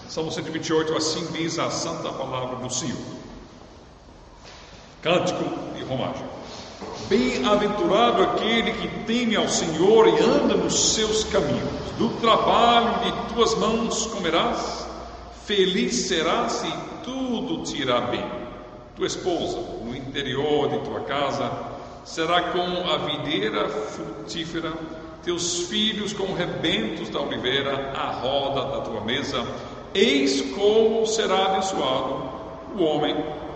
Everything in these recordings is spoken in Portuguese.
Salmo 128, assim diz a santa palavra do Senhor. Cântico de romagem. Bem-aventurado aquele que teme ao Senhor e anda nos seus caminhos. Do trabalho de tuas mãos comerás, feliz serás e tudo te irá bem. Tua esposa, no interior de tua casa, será como a videira frutífera, teus filhos como rebentos da oliveira, à roda da tua mesa. Eis como será abençoado o homem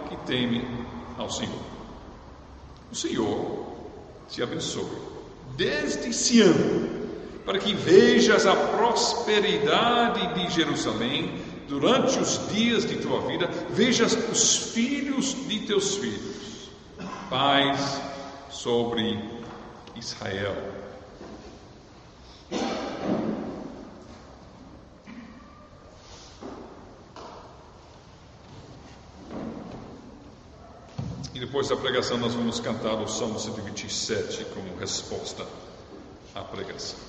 que teme ao Senhor. O Senhor te abençoe desde Sião, para que vejas a prosperidade de Jerusalém durante os dias de tua vida, vejas os filhos de teus filhos. Paz sobre Israel. E depois da pregação nós vamos cantar o Salmo 127 como resposta à pregação.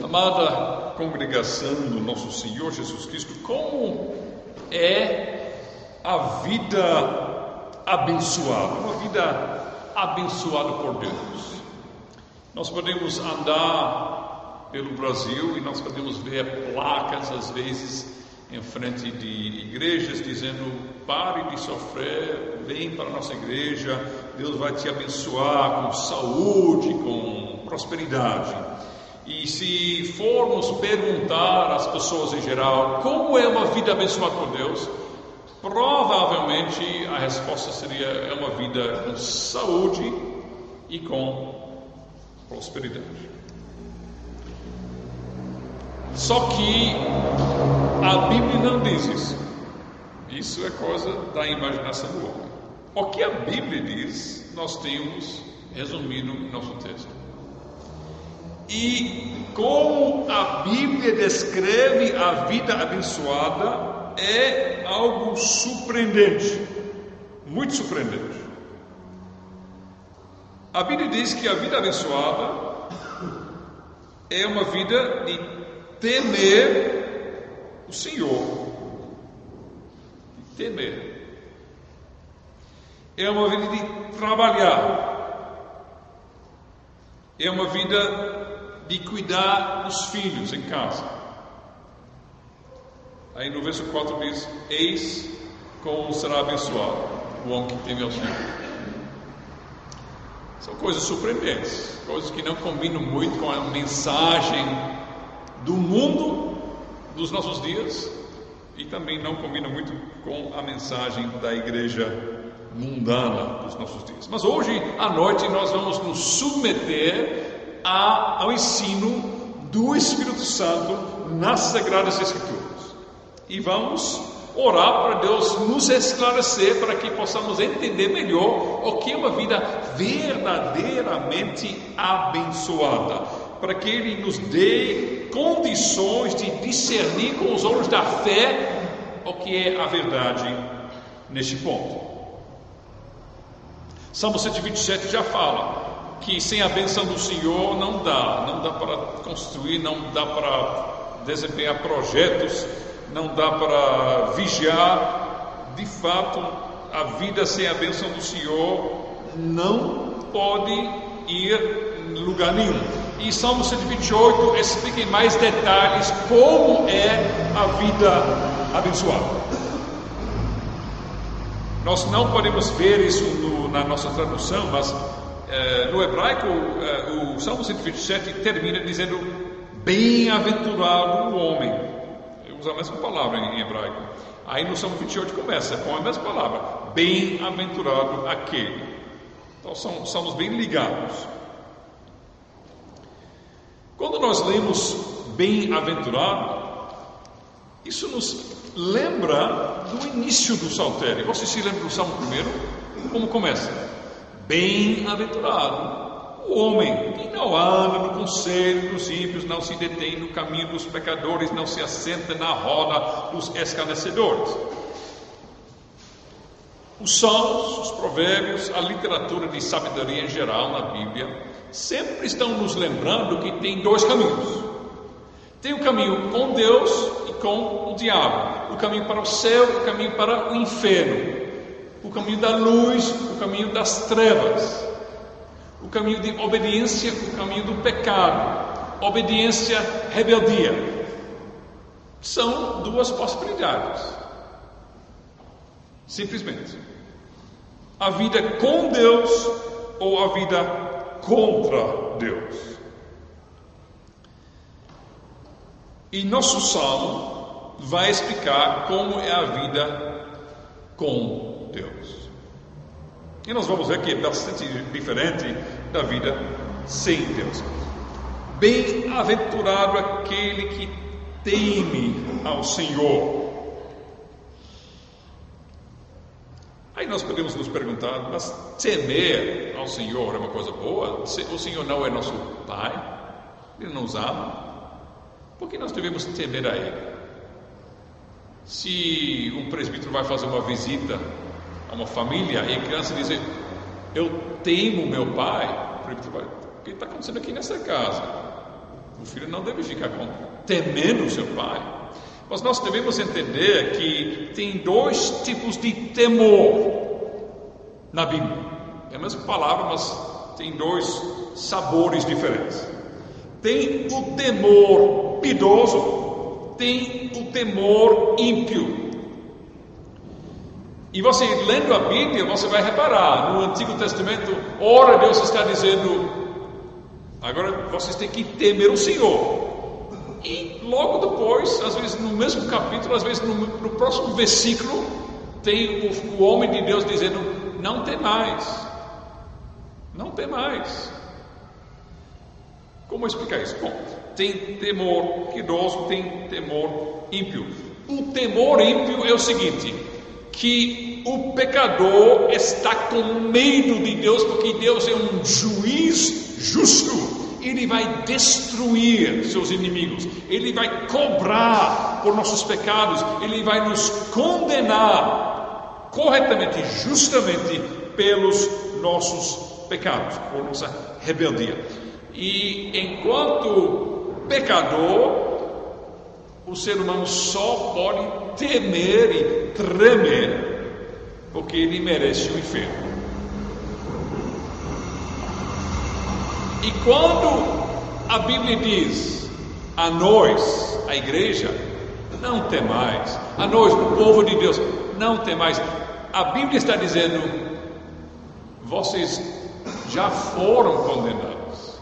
Amada congregação do nosso Senhor Jesus Cristo, como é a vida abençoada, uma vida abençoada por Deus? Nós podemos andar pelo Brasil e nós podemos ver placas às vezes em frente de igrejas dizendo: pare de sofrer, vem para a nossa igreja, Deus vai te abençoar com saúde, com prosperidade. E se formos perguntar às pessoas em geral como é uma vida abençoada por Deus, provavelmente a resposta seria: é uma vida com saúde e com prosperidade. Só que a Bíblia não diz isso. Isso é coisa da imaginação do homem. O que a Bíblia diz, nós temos resumido em nosso texto. E como a Bíblia descreve a vida abençoada é algo surpreendente, muito surpreendente. A Bíblia diz que a vida abençoada é uma vida de temer o Senhor. De temer. É uma vida de trabalhar. É uma vida de cuidar dos filhos em casa. Aí no verso 4 diz: eis como será abençoado o homem que teme ao Senhor. São coisas surpreendentes, coisas que não combinam muito com a mensagem do mundo dos nossos dias e também não combinam muito com a mensagem da igreja mundana dos nossos dias. Mas hoje à noite nós vamos nos submeter ao ensino do Espírito Santo nas Sagradas Escrituras e vamos orar para Deus nos esclarecer, para que possamos entender melhor o que é uma vida verdadeiramente abençoada, para que Ele nos dê condições de discernir com os olhos da fé o que é a verdade neste ponto. Salmo 127 já fala que sem a bênção do Senhor não dá para construir, não dá para desempenhar projetos, não dá para vigiar. De fato, a vida sem a bênção do Senhor não pode ir em lugar nenhum. E Salmo 128 explica em mais detalhes como é a vida abençoada. Nós não podemos ver isso na nossa tradução, mas no hebraico o Salmo 127 termina dizendo: bem-aventurado o homem. Usa a mesma palavra em hebraico. Aí no Salmo 28 começa com a mesma palavra: bem-aventurado aquele. Então somos bem ligados. Quando nós lemos bem-aventurado, isso nos lembra do início do saltério. Você se lembra do Salmo 1? Como começa? Bem-aventurado o homem que não anda no conselho dos ímpios, não se detém no caminho dos pecadores, não se assenta na roda dos escarnecedores. Os salmos, os provérbios, a literatura de sabedoria em geral na Bíblia sempre estão nos lembrando que tem dois caminhos. caminho com Deus e com o diabo, o caminho para o céu e o caminho para o inferno, o caminho da luz, o caminho das trevas, o caminho de obediência, o caminho do pecado, obediência, rebeldia. São duas possibilidades. Simplesmente. A vida com Deus ou a vida contra Deus. E nosso salmo vai explicar como é a vida com Deus. E nós vamos ver que é bastante diferente da vida sem Deus. Bem-aventurado aquele que teme ao Senhor. Aí nós podemos nos perguntar, mas temer ao Senhor é uma coisa boa? O Senhor não é nosso Pai? Ele não nos ama? Por que nós devemos temer a Ele? Se um presbítero vai fazer uma visita a uma família e a criança diz, eu temo meu pai, o presbítero vai, o que está acontecendo aqui nessa casa? O filho não deve ficar temendo seu pai. Mas nós devemos entender que tem dois tipos de temor na Bíblia. É a mesma palavra, mas tem dois sabores diferentes. Tem o temor piedoso, tem o temor ímpio. E você lendo a Bíblia, você vai reparar, no Antigo Testamento, ora Deus está dizendo, agora vocês têm que temer o Senhor. E logo depois, às vezes no mesmo capítulo, às vezes no próximo versículo, tem o homem de Deus dizendo, não tem mais. Não tem mais. Como explicar isso? Bom, tem temor piedoso, tem temor ímpio. O temor ímpio é o seguinte, que o pecador está com medo de Deus, porque Deus é um juiz justo. Ele vai destruir seus inimigos, Ele vai cobrar por nossos pecados, Ele vai nos condenar corretamente, justamente pelos nossos pecados, por nossa rebeldia. E enquanto pecador, o ser humano só pode temer e tremer, porque ele merece o inferno. E quando a Bíblia diz a nós, a igreja, não temais, a nós, o povo de Deus, não temais, a Bíblia está dizendo, vocês já foram condenados,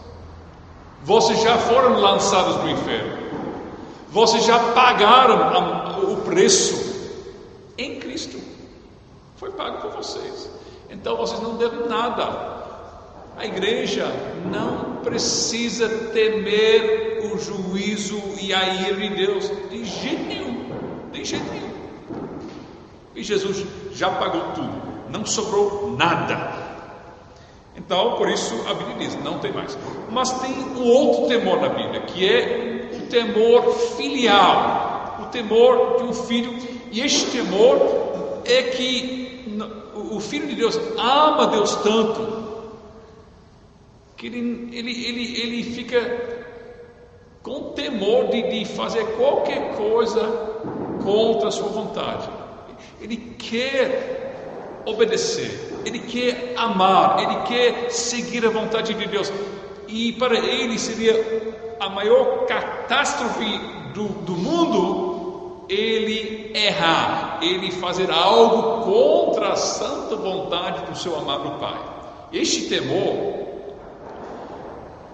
vocês já foram lançados no inferno, vocês já pagaram o preço em Cristo, foi pago por vocês, então vocês não devem nada. A igreja não precisa temer o juízo e a ira de Deus de jeito nenhum, de jeito nenhum. E Jesus já pagou tudo, não sobrou nada. Então, por isso a Bíblia diz, não tem mais. Mas tem um outro temor na Bíblia, que é o temor filial, o temor de um filho. E este temor é que o Filho de Deus ama Deus tanto, que ele fica com temor de fazer qualquer coisa contra a sua vontade. Ele quer obedecer, ele quer amar, ele quer seguir a vontade de Deus. E para ele seria a maior catástrofe do mundo ele errar, ele fazer algo contra a santa vontade do seu amado Pai. Este temor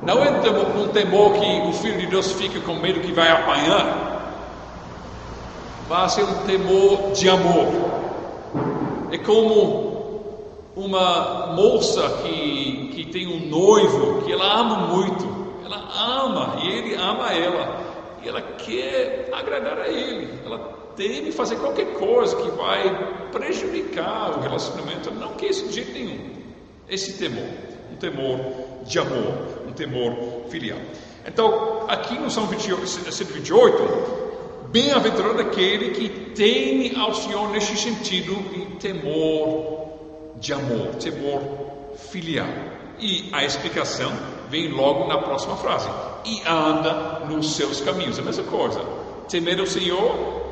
não é um temor que o Filho de Deus fica com medo que vai apanhar, vai ser um temor de amor. É como uma moça que tem um noivo que ela ama muito, ela ama e ele ama ela, e ela quer agradar a ele, ela teme fazer qualquer coisa que vai prejudicar o relacionamento, ela não quer isso de jeito nenhum. Esse temor, um temor de amor, um temor filial. Então, aqui no Salmo 128, bem-aventurado aquele que teme ao Senhor neste sentido de temor de amor, temor filial. E a explicação vem logo na próxima frase. e anda nos seus caminhos. É a mesma coisa. Temer o Senhor,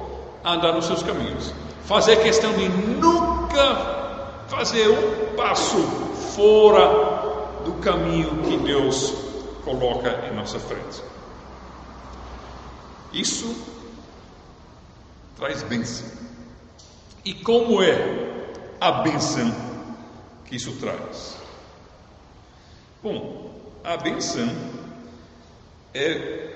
andar nos seus caminhos. Fazer questão de nunca fazer um passo fora do caminho que Deus coloca em nossa frente. Isso traz bênção. E como é a bênção que isso traz? Bom, a bênção é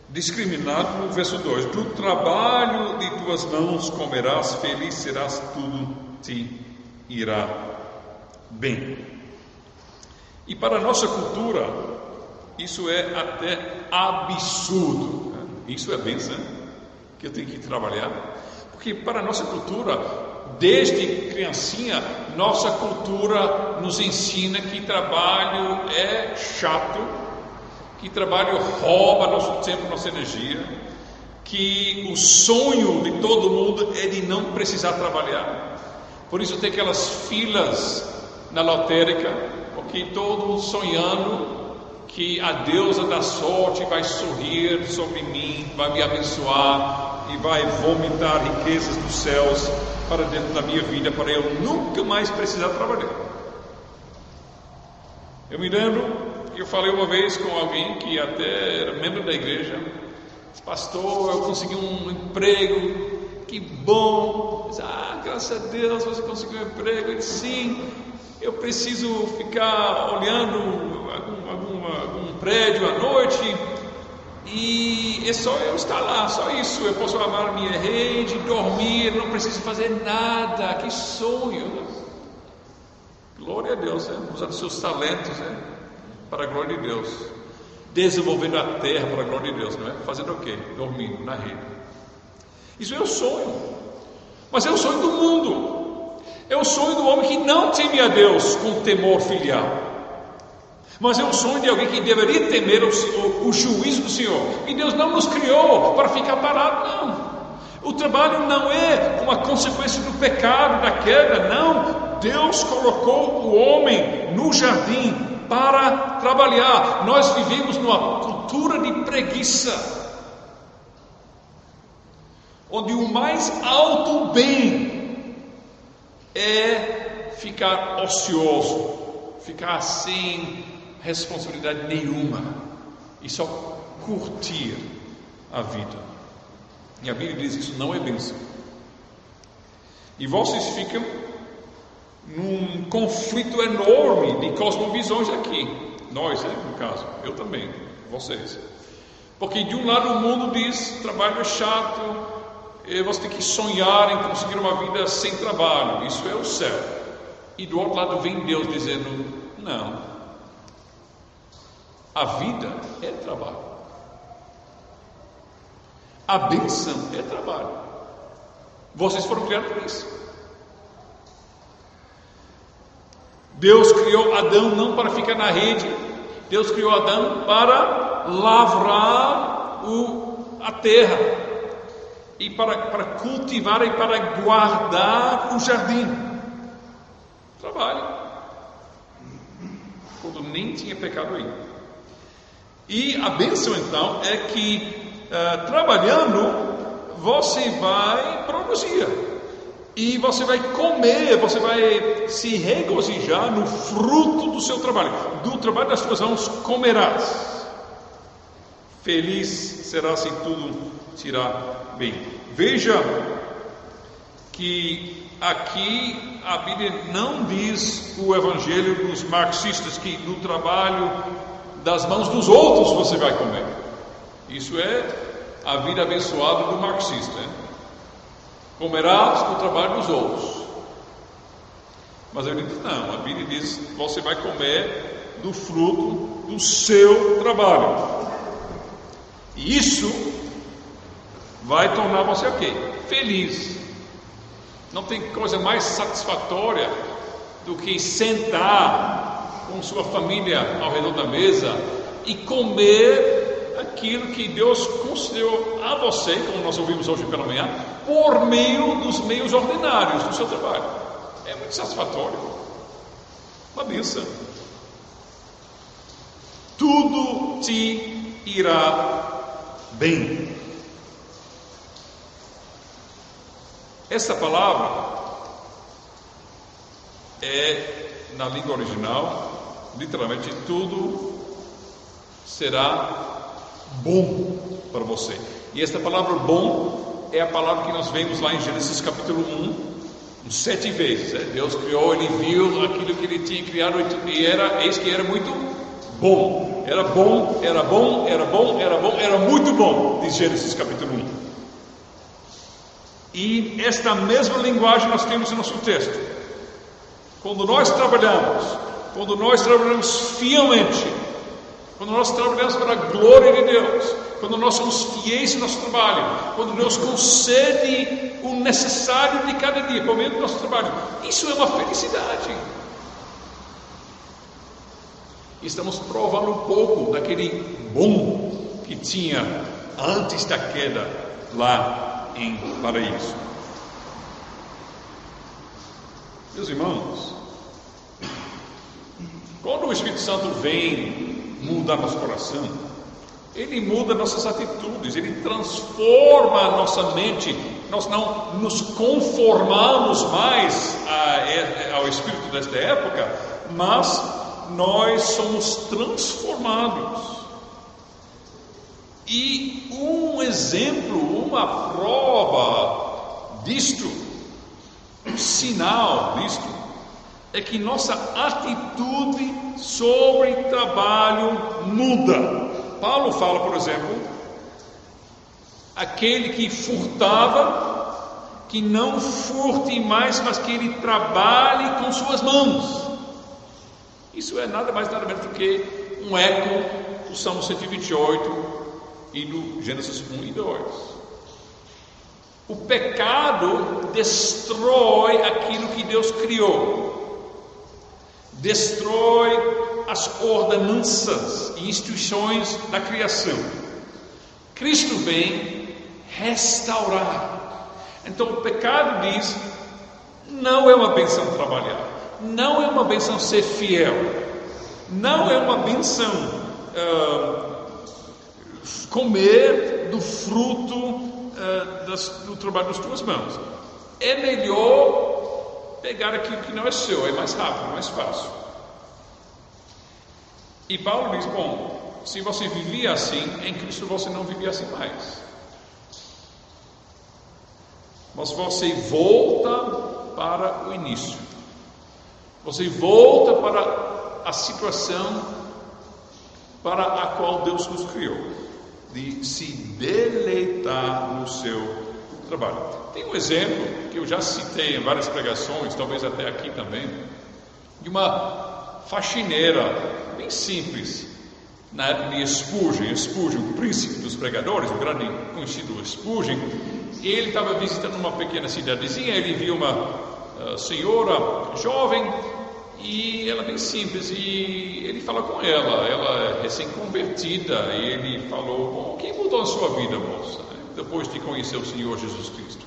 discriminado no verso 2: do trabalho de tuas mãos comerás, feliz serás, tudo te irá bem. E para a nossa cultura, isso é até absurdo. Isso é bênção que eu tenho que trabalhar, porque para a nossa cultura, desde criancinha, nossa cultura nos ensina que trabalho é chato, que trabalho rouba nosso tempo, nossa energia, que o sonho de todo mundo é de não precisar trabalhar. Por isso tem aquelas filas na lotérica, porque todos sonhando que a deusa da sorte vai sorrir sobre mim, vai me abençoar e vai vomitar riquezas dos céus para dentro da minha vida, para eu nunca mais precisar trabalhar. Eu me lembro, eu falei uma vez com alguém que até era membro da igreja: pastor, eu consegui um emprego, que bom. Disse, graças a Deus você conseguiu um emprego. Eu disse, sim, eu preciso ficar olhando algum prédio à noite e é só eu estar lá, só isso. Eu posso amar minha rede, dormir, não preciso fazer nada. Que sonho! Glória a Deus, usando seus talentos, para a glória de Deus, desenvolvendo a terra para a glória de Deus, não é? Fazendo o quê? Dormindo na rede. Isso é o sonho, mas é o sonho do mundo, é o sonho do homem que não teme a Deus com temor filial, mas é o sonho de alguém que deveria temer o juízo do Senhor. E Deus não nos criou para ficar parado, não. O trabalho não é uma consequência do pecado, da queda, não. Deus colocou o homem no jardim para trabalhar. Nós vivemos numa cultura de preguiça, onde o mais alto bem é ficar ocioso, ficar sem responsabilidade nenhuma e só curtir a vida. E a Bíblia diz: isso não é bênção. E vocês ficam num conflito enorme de cosmovisões aqui. Nós, no caso, eu também, vocês. Porque de um lado o mundo diz: trabalho é chato, você tem que sonhar em conseguir uma vida sem trabalho, isso é o céu. E do outro lado vem Deus dizendo: não, a vida é trabalho, a bênção é trabalho. Vocês foram criados por isso. Deus criou Adão não para ficar na rede, Deus criou Adão para lavrar a terra e para cultivar e para guardar o jardim. Trabalho, quando nem tinha pecado aí. E a bênção então é que trabalhando você vai produzir e você vai comer, você vai se regozijar no fruto do seu trabalho, do trabalho das suas mãos comerás. Feliz serás se tudo te irá bem. Veja que aqui a Bíblia não diz o evangelho dos marxistas que no trabalho das mãos dos outros você vai comer. Isso é a vida abençoada do marxista, comerás no trabalho dos outros. Mas a Bíblia diz não, a Bíblia diz você vai comer do fruto do seu trabalho. E isso vai tornar você o quê? Feliz. Não tem coisa mais satisfatória do que sentar com sua família ao redor da mesa e comer aquilo que Deus concedeu a você, como nós ouvimos hoje pela manhã, por meio dos meios ordinários do seu trabalho. É muito satisfatório, uma bênção. Tudo te irá bem. Essa palavra é, na língua original, literalmente tudo será bom para você. E esta palavra bom é a palavra que nós vemos lá em Gênesis capítulo 1, 7 vezes. Deus criou, ele viu aquilo que ele tinha criado e eis que era muito bom. Era bom, era bom, era bom, era bom, era muito bom, diz Gênesis capítulo 1. E esta mesma linguagem nós temos no nosso texto. Quando nós trabalhamos fielmente, quando nós trabalhamos para a glória de Deus, quando nós somos fiéis no nosso trabalho, quando Deus concede o necessário de cada dia por meio do nosso trabalho, isso é uma felicidade. Estamos provando um pouco daquele bom que tinha antes da queda lá em paraíso. Meus irmãos, quando o Espírito Santo vem mudar nosso coração, ele muda nossas atitudes, ele transforma a nossa mente. Nós não nos conformamos mais ao espírito desta época, mas nós somos transformados. E um exemplo, uma prova disto, um sinal disto, é que nossa atitude sobre trabalho muda. Paulo fala, por exemplo, aquele que furtava, que não furte mais, mas que ele trabalhe com suas mãos. Isso é nada mais nada menos do que um eco do Salmo 128 e do Gênesis 1 e 2. O pecado destrói aquilo que Deus criou, destrói as ordenanças e instituições da criação. Cristo vem restaurar. Então o pecado diz: não é uma benção trabalhar, não é uma benção ser fiel, não é uma benção comer do fruto do trabalho das tuas mãos. É melhor pegar aquilo que não é seu, é mais rápido, mais fácil. E Paulo diz: bom, se você vivia assim, em Cristo você não vivia assim mais. Mas você volta para o início. Você volta para a situação para a qual Deus nos criou, de se deleitar no seu trabalho. Tem um exemplo que eu já citei em várias pregações, talvez até aqui também, de uma faxineira bem simples, na época de Spurgeon, o príncipe dos pregadores, o grande conhecido Spurgeon. Ele estava visitando uma pequena cidadezinha, ele viu uma senhora jovem, e ela bem simples, e ele fala com ela é recém-convertida, e ele falou: bom, o que mudou a sua vida, moça, depois de conhecer o Senhor Jesus Cristo?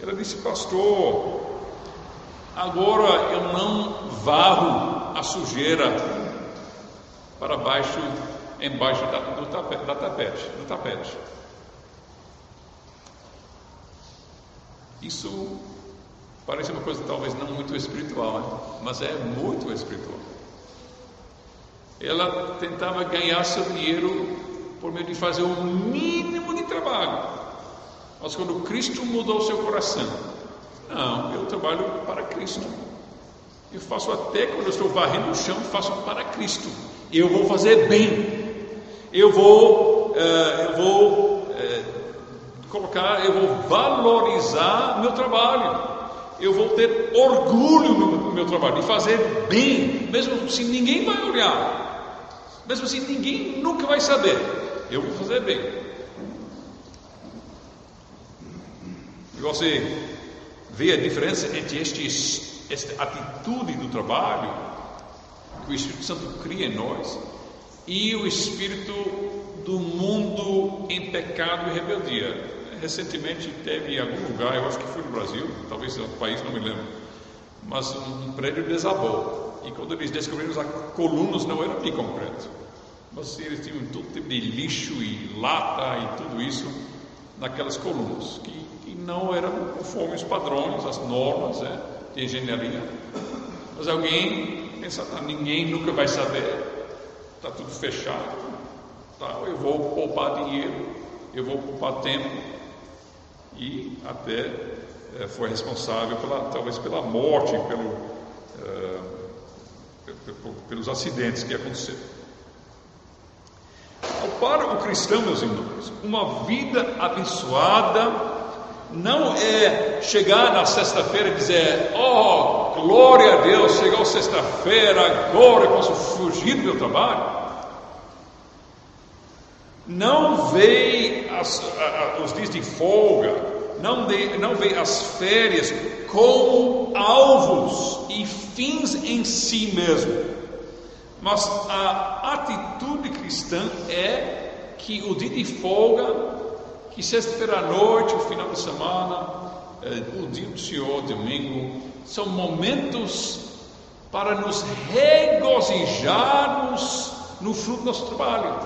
Ela disse: pastor, agora eu não varro a sujeira para embaixo do tapete. Isso parece uma coisa talvez não muito espiritual, né? Mas é muito espiritual. Ela tentava ganhar seu dinheiro por meio de fazer o mínimo de trabalho. Mas quando Cristo mudou o seu coração: não, eu trabalho para Cristo. Eu faço até quando eu estou varrendo o chão, faço para Cristo. Eu vou fazer bem. Eu vou valorizar meu trabalho. Eu vou ter orgulho no meu trabalho, de fazer bem, mesmo se ninguém vai olhar, mesmo se ninguém nunca vai saber. Eu vou fazer bem. E você vê a diferença entre esta atitude do trabalho que o Espírito Santo cria em nós e o espírito do mundo em pecado e rebeldia. Recentemente teve em algum lugar, eu acho que foi no Brasil, talvez no país, não me lembro, mas um prédio desabou, e quando eles descobriram, as colunas não eram de concreto, mas eles tinham todo tipo de lixo e lata e tudo isso naquelas colunas, que não eram conforme os padrões, as normas de engenharia. Mas alguém pensa, ninguém nunca vai saber, está tudo fechado, tá, eu vou poupar dinheiro, eu vou poupar tempo, e até foi responsável talvez pela morte, pelos acidentes que aconteceram. Para o cristão, meus irmãos, uma vida abençoada não é chegar na sexta-feira e dizer: oh, glória a Deus, chegou sexta-feira, agora eu posso fugir do meu trabalho. Não vê os dias de folga, não vê as férias como alvos e fins em si mesmo. Mas a atitude cristã é que o dia de folga, que sexta-feira à noite, o final de semana, o dia do Senhor, domingo, são momentos para nos regozijarmos no fruto do nosso trabalho,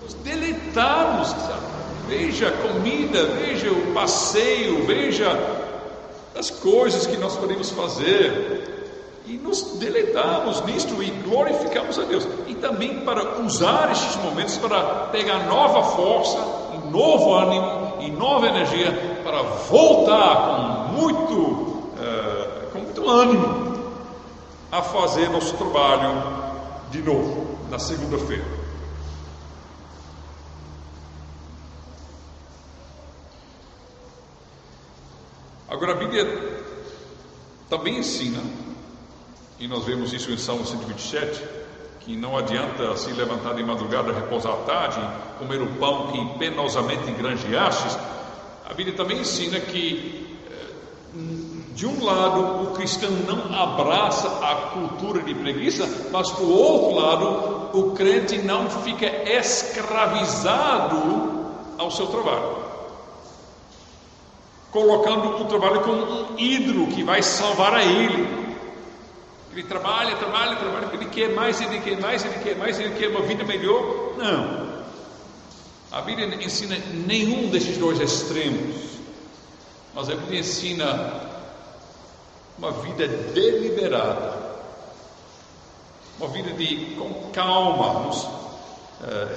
nos deleitarmos, sabe? Veja a comida, veja o passeio, veja as coisas que nós podemos fazer, e nos deleitarmos nisto e glorificamos a Deus. E também para usar estes momentos para pegar nova força, e novo ânimo e nova energia para voltar com muito ânimo a fazer nosso trabalho de novo na segunda-feira. Agora a Bíblia também ensina, e nós vemos isso em Salmo 127, que não adianta se levantar de madrugada, repousar à tarde, comer o pão que penosamente engranjeastes. A Bíblia também ensina que, de um lado, o cristão não abraça a cultura de preguiça, mas do outro lado, o crente não fica escravizado ao seu trabalho, colocando o trabalho como um ídolo que vai salvar a ele. Ele trabalha, porque ele quer mais, ele quer uma vida melhor. Não. A Bíblia não ensina nenhum desses dois extremos, mas a Bíblia ensina uma vida deliberada, uma vida com calma, nos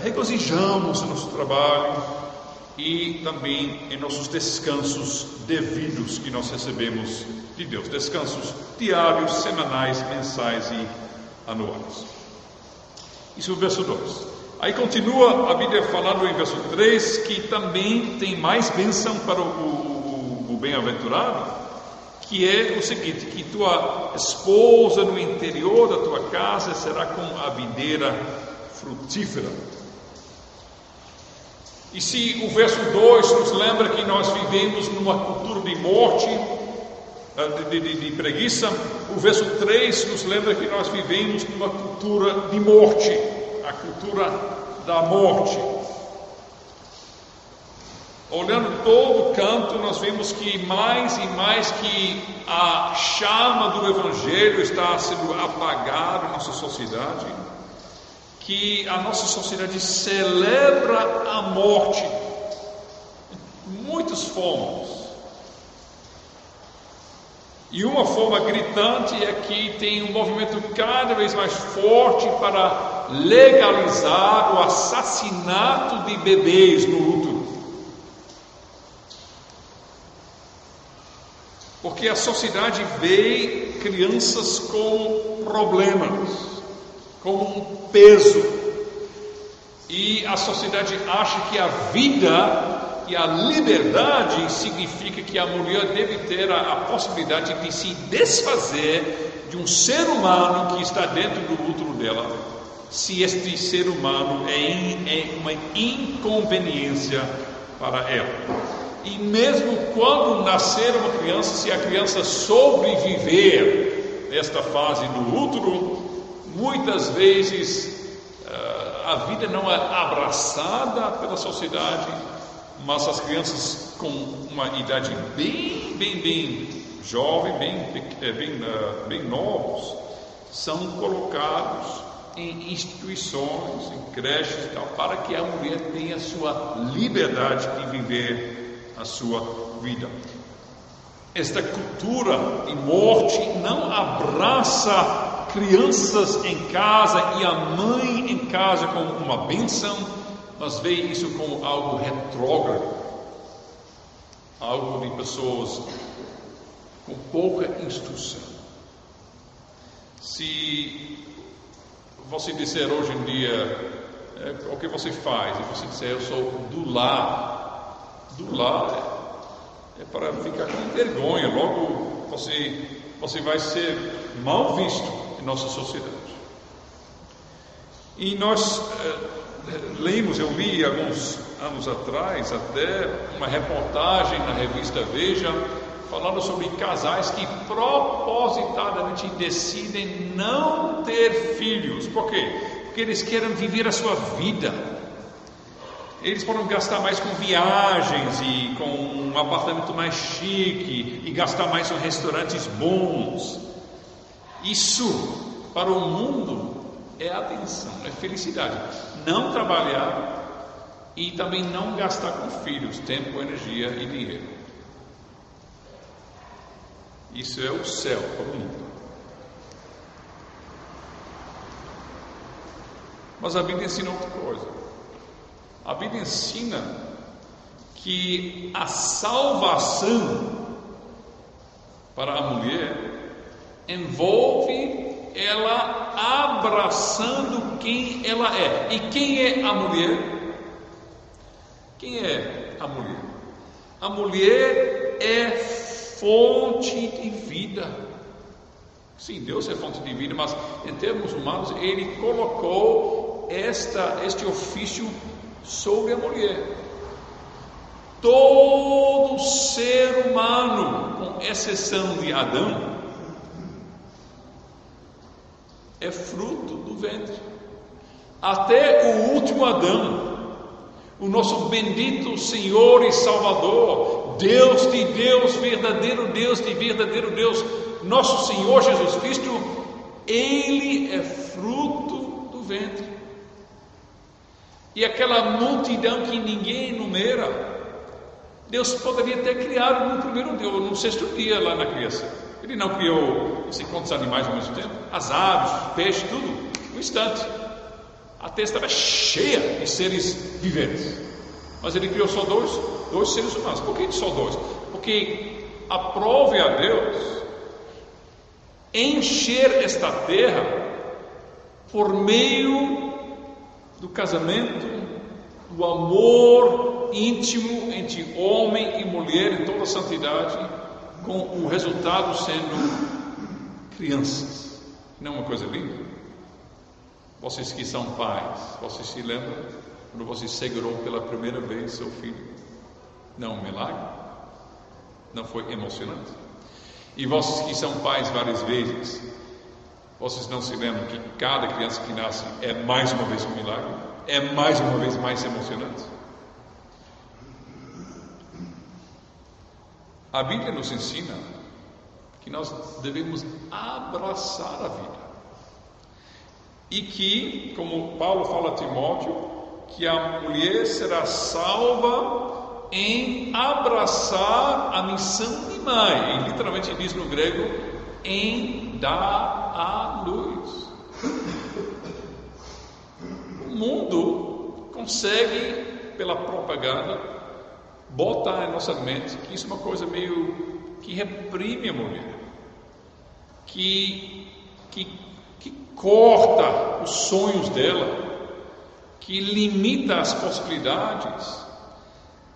regozijamos no nosso trabalho e também em nossos descansos devidos que nós recebemos de Deus, descansos diários, semanais, mensais e anuais. Isso é o verso 2. Aí continua a Bíblia falando em verso 3 que também tem mais bênção para o bem-aventurado, que é o seguinte: que tua esposa no interior da tua casa será como a videira frutífera. E se o verso 2 nos lembra que nós vivemos numa cultura de morte, de preguiça, o verso 3 nos lembra que nós vivemos numa cultura de morte, a cultura da morte. Olhando todo canto, nós vemos que mais e mais que a chama do Evangelho está sendo apagada na nossa sociedade, que a nossa sociedade celebra a morte de muitas formas. E uma forma gritante é que tem um movimento cada vez mais forte para legalizar o assassinato de bebês no útero. Porque a sociedade vê crianças com problemas, como um peso, e a sociedade acha que a vida e a liberdade significa que a mulher deve ter a possibilidade de se desfazer de um ser humano que está dentro do útero dela, se este ser humano é uma inconveniência para ela. E mesmo quando nascer uma criança, se a criança sobreviver nesta fase do útero, muitas vezes a vida não é abraçada pela sociedade, mas as crianças com uma idade bem jovem, bem novos, são colocados em instituições, em creches e tal, para que a mulher tenha sua liberdade de viver a sua vida. Esta cultura de morte não abraça crianças em casa e a mãe em casa como uma bênção, mas vê isso como algo retrógrado, algo de pessoas com pouca instrução. Se você disser hoje em dia o que você faz, e você disser eu sou do lar é para ficar com vergonha, logo você vai ser mal visto em nossa sociedade. E nós eu li alguns anos atrás até uma reportagem na revista Veja, falando sobre casais que propositadamente decidem não ter filhos. Por quê? Porque eles querem viver a sua vida. Eles podem gastar mais com viagens e com um apartamento mais chique e gastar mais em restaurantes bons. Isso, para o mundo, é atenção, é felicidade. Não trabalhar e também não gastar com filhos, tempo, energia e dinheiro. Isso é o céu para o mundo. Mas a Bíblia ensina outra coisa. A Bíblia ensina que a salvação para a mulher envolve ela abraçando quem ela é. E quem é a mulher? Quem é a mulher? A mulher é fonte de vida. Sim, Deus é fonte de vida, mas em termos humanos Ele colocou este ofício sobre a mulher. Todo ser humano, com exceção de Adão, é fruto do ventre. Até o último Adão, o nosso bendito Senhor e Salvador, Deus de Deus, verdadeiro Deus de verdadeiro Deus, nosso Senhor Jesus Cristo, Ele é fruto do ventre. E aquela multidão que ninguém enumera, Deus poderia ter criado no primeiro dia, no sexto dia lá na criação. Ele não criou não sei quantos animais ao mesmo tempo, as aves, os peixes, tudo, no instante. A terra estava cheia de seres viventes, mas Ele criou só dois seres humanos. Por que só dois? Porque aprove a Deus encher esta terra por meio do casamento, do amor íntimo entre homem e mulher em toda a santidade, com o resultado sendo crianças. Não é uma coisa linda? Vocês que são pais, vocês se lembram quando você segurou pela primeira vez seu filho? Não é um milagre? Não foi emocionante? E vocês que são pais várias vezes, vocês não se lembram que cada criança que nasce é mais uma vez um milagre? É mais uma vez mais emocionante? A Bíblia nos ensina que nós devemos abraçar a vida. E que, como Paulo fala a Timóteo, que a mulher será salva em abraçar a missão de mãe. E literalmente diz no grego, em dar à luz. O mundo consegue, pela propaganda, botar em nossa mente que isso é uma coisa meio que reprime a mulher, que corta os sonhos dela, que limita as possibilidades,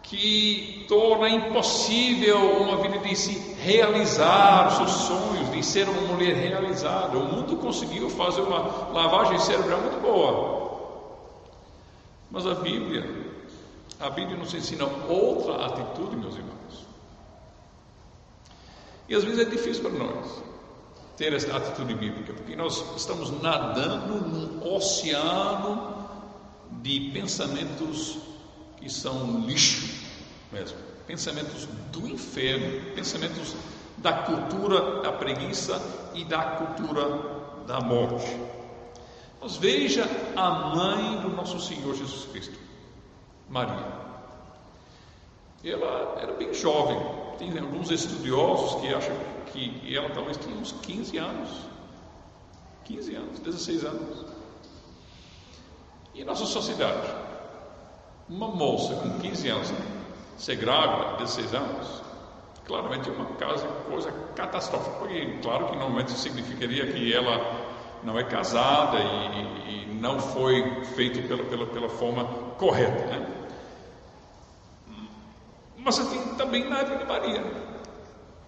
que torna impossível uma vida de se realizar os seus sonhos, de ser uma mulher realizada. O mundo conseguiu fazer uma lavagem cerebral muito boa, mas a Bíblia nos ensina outra atitude, meus irmãos. E às vezes é difícil para nós ter essa atitude bíblica, porque nós estamos nadando num oceano de pensamentos que são lixo mesmo, pensamentos do inferno, pensamentos da cultura da preguiça e da cultura da morte. Mas veja a mãe do nosso Senhor Jesus Cristo, Maria. Ela era bem jovem. Tem alguns estudiosos que acham que ela talvez tinha uns 15 anos, 16 anos. E em nossa sociedade, uma moça com 15 anos ser grávida, 16 anos, claramente é uma coisa catastrófica, porque claro que normalmente significaria que ela não é casada e não foi feito pela forma correta, né? Mas assim, também na época de Maria,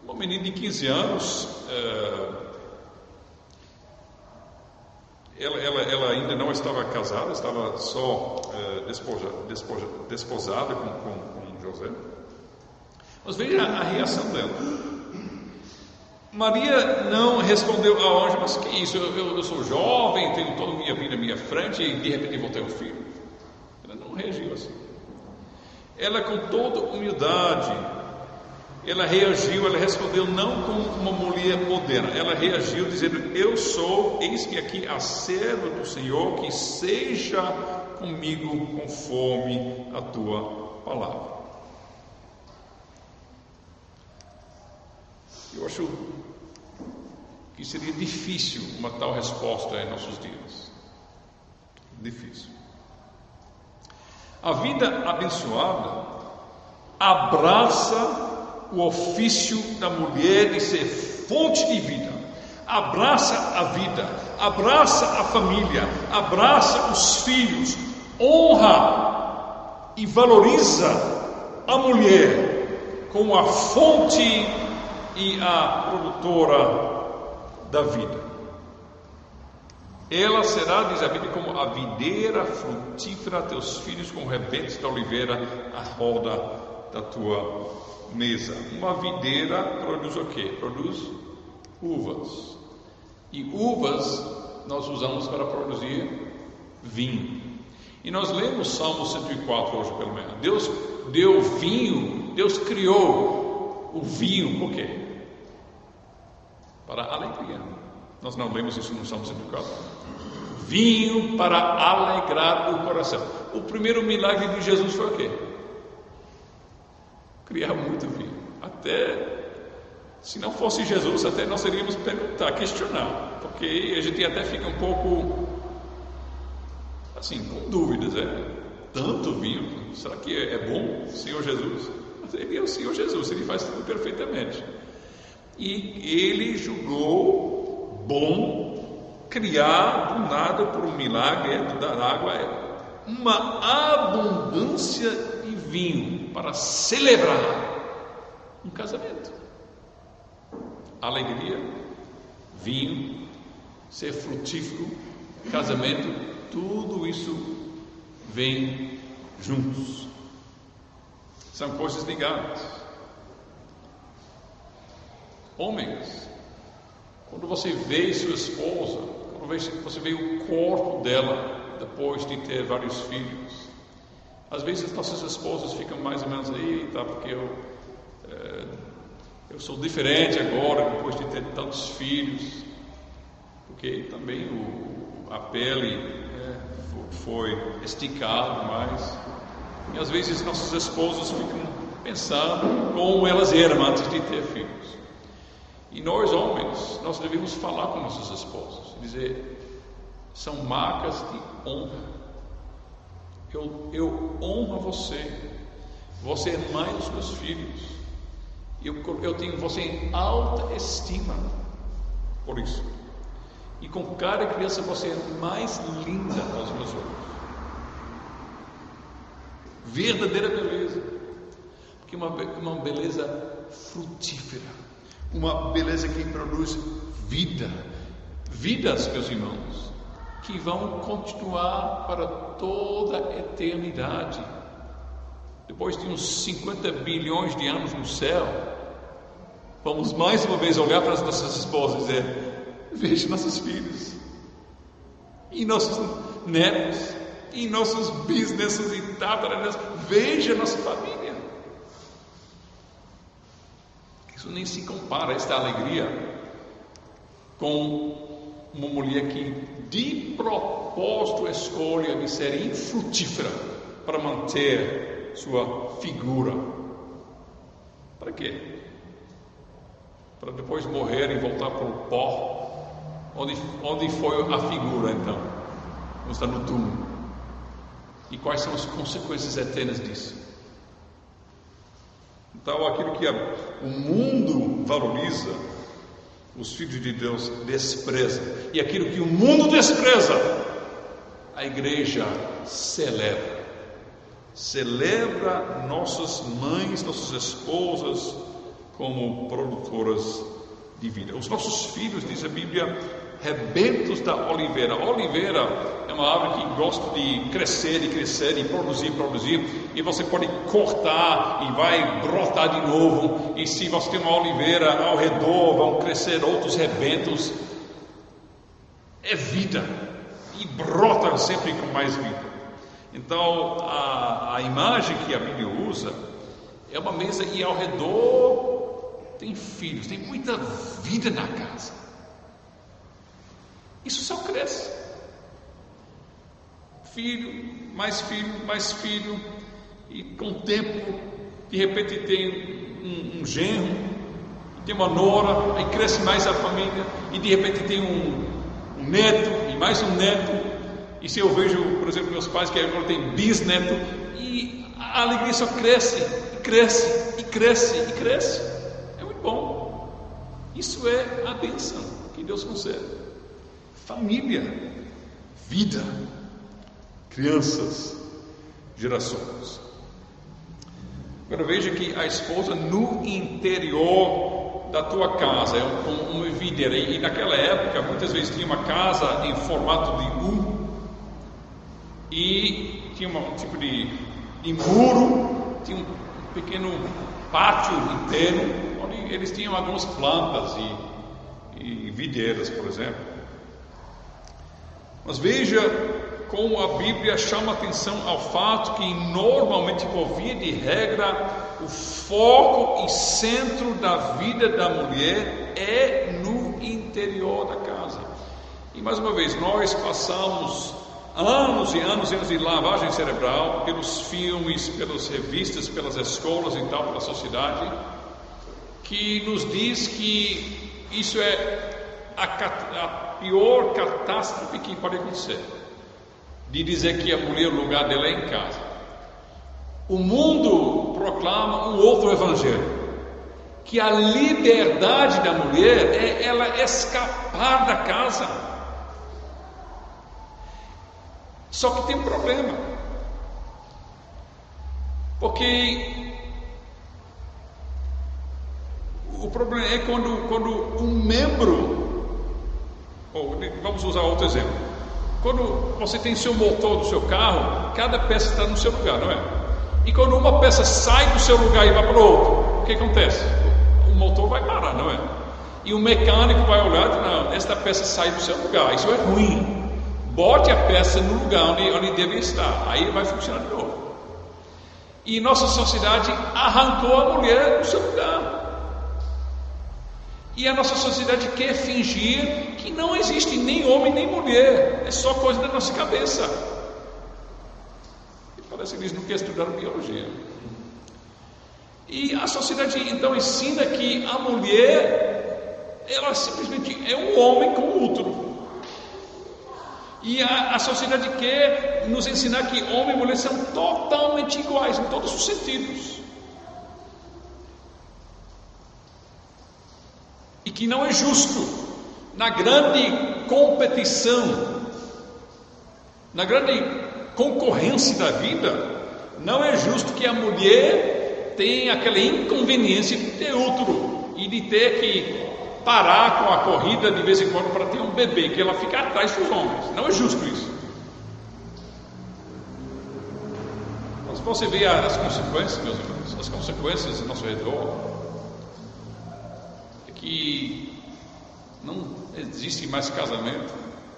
uma menina de 15 anos, ela ainda não estava casada, estava só desposada com José. Mas veja a reação dela. Maria não respondeu ao anjo: mas que isso, eu sou jovem, tenho toda a minha vida à minha frente e de repente vou ter um filho. Ela não reagiu assim. Ela, com toda humildade, ela respondeu não como uma mulher moderna. Ela reagiu dizendo: eu sou, eis-me aqui, a serva do Senhor, que seja comigo conforme a tua palavra. Eu acho que seria difícil uma tal resposta em nossos dias. Difícil. A vida abençoada abraça o ofício da mulher de ser fonte de vida. Abraça a vida, abraça a família, abraça os filhos, honra e valoriza a mulher como a fonte e a produtora da vida. Ela será, diz a Bíblia, como a videira frutífera a teus filhos, como rebentes da oliveira à roda da tua mesa. Uma videira produz o quê? Produz uvas. E uvas nós usamos para produzir vinho. E nós lemos Salmo 104 hoje pela manhã. Deus deu vinho, Deus criou o vinho, por quê? Para a alegria. Nós não lemos isso no Salmo 104. Vinho para alegrar o coração. O primeiro milagre de Jesus foi o quê? Criar muito vinho. Até, se não fosse Jesus, até nós iríamos perguntar, questionar, porque a gente até fica um pouco assim, com dúvidas, tanto vinho, será que é bom, Senhor Jesus? Mas ele é o Senhor Jesus, ele faz tudo perfeitamente. E ele julgou bom criar do nada, por um milagre, da água, uma abundância de vinho para celebrar um casamento. Alegria, vinho, ser frutífero, casamento, tudo isso vem juntos. São coisas ligadas. Homens, quando você vê sua esposa, quando você vê o corpo dela depois de ter vários filhos, às vezes nossas esposas ficam mais ou menos aí, tá? Porque eu sou diferente agora depois de ter tantos filhos, porque também a pele foi esticada mais, e às vezes nossas esposas ficam pensando como elas eram antes de ter filhos. E nós homens, nós devemos falar com nossos esposos, dizer, são marcas de honra. Eu honro você, você é mãe dos meus filhos, eu tenho você em alta estima por isso. E com cada criança você é mais linda aos meus olhos. Verdadeira beleza, porque uma beleza frutífera. Uma beleza que produz vidas, meus irmãos, que vão continuar para toda a eternidade. Depois de uns 50 bilhões de anos no céu, vamos mais uma vez olhar para as nossas esposas e dizer, veja nossos filhos, e nossos netos, e nossos bisnetos e tataranetos, veja nossa família. Isso nem se compara, esta alegria, com uma mulher que de propósito escolhe de ser infrutífera para manter sua figura. Para quê? Para depois morrer e voltar para o pó. Onde foi a figura então? Não está no túmulo. E quais são as consequências eternas disso? Então, aquilo que o mundo valoriza, os filhos de Deus desprezam. E aquilo que o mundo despreza, a igreja celebra. Celebra nossas mães, nossas esposas, como produtoras de vida. Os nossos filhos, diz a Bíblia, rebentos da oliveira. A oliveira é uma árvore que gosta de crescer e produzir, e você pode cortar e vai brotar de novo, e se você tem uma oliveira ao redor, vão crescer outros rebentos. É vida, e brota sempre com mais vida. Então, a imagem que a Bíblia usa é uma mesa e ao redor tem filhos, tem muita vida na casa. Isso só cresce. Filho, mais filho, e com o tempo, de repente tem um genro, tem uma nora, aí cresce mais a família, e de repente tem um neto, e mais um neto. E se eu vejo, por exemplo, meus pais que agora tem bisneto, e a alegria só cresce, e cresce. É muito bom. Isso é a bênção que Deus concede. Família, vida, crianças, gerações. Agora veja que a esposa no interior da tua casa é como uma videira. E naquela época muitas vezes tinha uma casa em formato de U, e tinha um tipo de muro, tinha um pequeno pátio interno, onde eles tinham algumas plantas e videiras, por exemplo. Mas veja como a Bíblia chama atenção ao fato que normalmente, por via de regra, o foco e centro da vida da mulher é no interior da casa. E mais uma vez, nós passamos anos e anos de lavagem cerebral pelos filmes, pelas revistas, pelas escolas e tal, pela sociedade, que nos diz que isso é a pior catástrofe que pode acontecer, de dizer que a mulher, o lugar dela é em casa. O mundo proclama um outro evangelho, que a liberdade da mulher é ela escapar da casa. Só que tem um problema, porque o problema é quando um membro, ou vamos usar outro exemplo, quando você tem seu motor do seu carro, cada peça está no seu lugar, não é? E quando uma peça sai do seu lugar e vai para o outro, o que acontece? O motor vai parar, não é? E o mecânico vai olhar e dizer, não, esta peça sai do seu lugar, isso é ruim. Bote a peça no lugar onde deve estar, aí vai funcionar de novo. E nossa sociedade arrancou a mulher do seu lugar. E a nossa sociedade quer fingir que não existe nem homem nem mulher, é só coisa da nossa cabeça. E parece que eles não querem estudar biologia. E a sociedade então ensina que a mulher, ela simplesmente é um homem com útero. E a sociedade quer nos ensinar que homem e mulher são totalmente iguais em todos os sentidos. E que não é justo, na grande competição, na grande concorrência da vida, não é justo que a mulher tenha aquela inconveniência de ter útero e de ter que parar com a corrida de vez em quando para ter um bebê, que ela fica atrás dos homens. Não é justo isso. Mas você vê as consequências, meus irmãos, as consequências ao nosso redor, é que não existe mais casamento,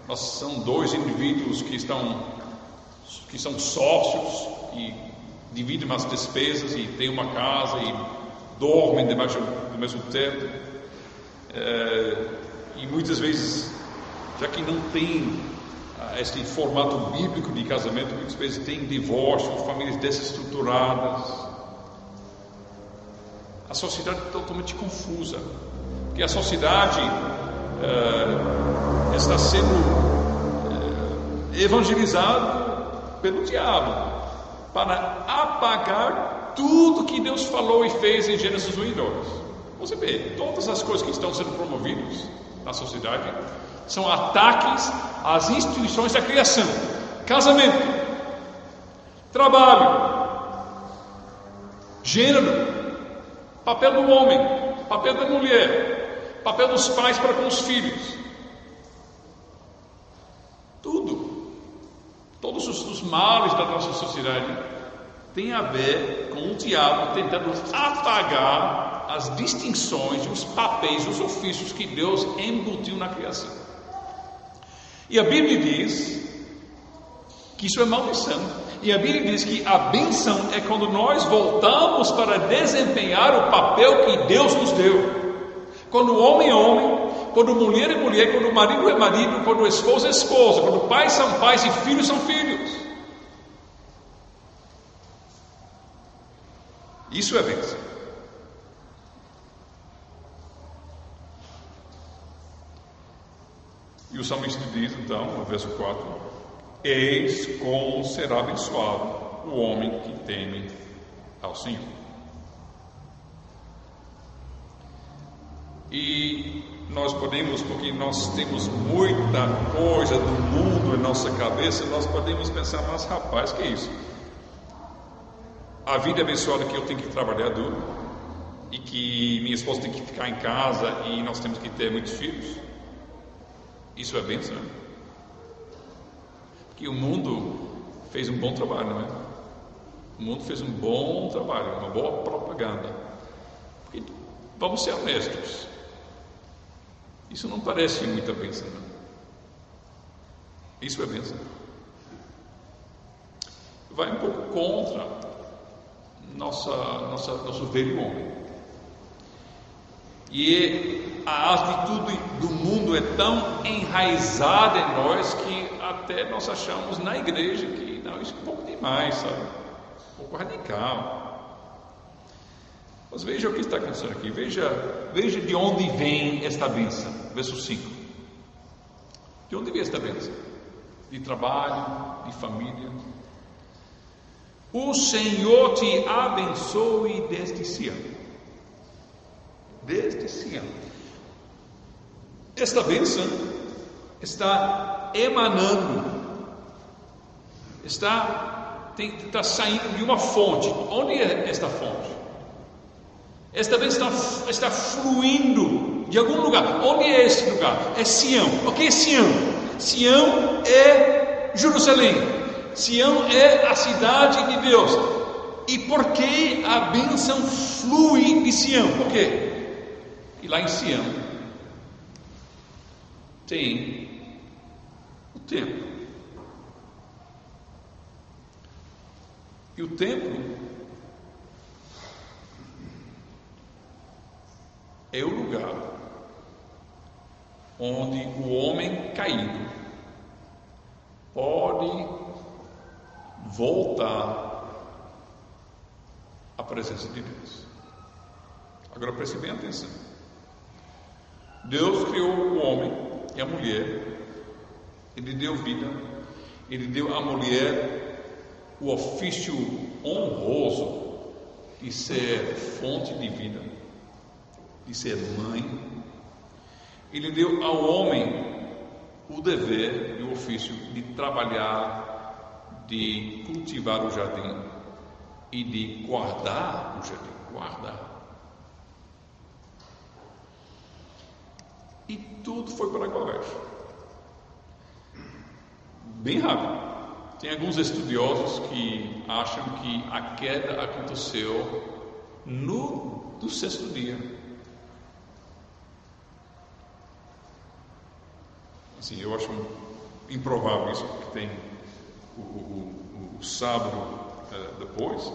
mas são dois indivíduos que são sócios e dividem as despesas e têm uma casa e dormem debaixo do mesmo teto. E muitas vezes, já que não tem este formato bíblico de casamento, muitas vezes tem divórcio, famílias desestruturadas. A sociedade é totalmente confusa, porque a sociedade está sendo evangelizada pelo diabo para apagar tudo que Deus falou e fez em Gênesis 1 e 2. Você vê, todas as coisas que estão sendo promovidas na sociedade são ataques às instituições da criação: casamento, trabalho, gênero, papel do homem, papel da mulher, papel dos pais para com os filhos. Todos os males da nossa sociedade têm a ver com o diabo tentando apagar as distinções, os papéis, os ofícios que Deus embutiu na criação. E a Bíblia diz que isso é maldição. E a Bíblia diz que a bênção é quando nós voltamos para desempenhar o papel que Deus nos deu. Quando o homem é homem, quando mulher é mulher, quando o marido é marido, quando a esposa é esposa, quando pais são pais e filhos são filhos. Isso é bênção. E o salmista diz então, no verso 4: eis como será abençoado o homem que teme ao Senhor. E nós podemos, porque nós temos muita coisa do mundo em nossa cabeça, nós podemos pensar, mas rapaz, que é isso? A vida abençoada que eu tenho que trabalhar duro, e que minha esposa tem que ficar em casa, e nós temos que ter muitos filhos. Isso é bênção, né? Porque o mundo fez um bom trabalho, não é? O mundo fez um bom trabalho, uma boa propaganda. Porque, vamos ser honestos, isso não parece muita bênção, não. Isso é bênção. Vai um pouco contra nosso velho homem. E a atitude do mundo é tão enraizada em nós que até nós achamos na igreja que não, isso é um pouco demais, sabe? Um pouco radical. Mas veja o que está acontecendo aqui. Veja de onde vem esta bênção. Verso 5. De onde vem esta bênção? De trabalho, de família. O Senhor te abençoe desde Sião. Desde Sião. Esta bênção está emanando, está saindo de uma fonte. Onde é esta fonte? Esta bênção está fluindo de algum lugar. Onde é esse lugar? É Sião. O que é Sião? Sião é Jerusalém. Sião é a cidade de Deus. E por que a bênção flui de Sião? Por quê? E lá em Sião tem o templo. E o templo é o lugar onde o homem caído pode voltar à presença de Deus. Agora preste bem atenção. Deus criou o homem e a mulher, Ele deu vida, Ele deu à mulher o ofício honroso de ser fonte de vida, de ser mãe. Ele deu ao homem o dever e o ofício de trabalhar, de cultivar o jardim e de guardar o jardim, guardar. E tudo foi para a colégio. Bem rápido. Tem alguns estudiosos que acham que a queda aconteceu no sexto dia. Assim, eu acho improvável isso, porque tem o sábado depois.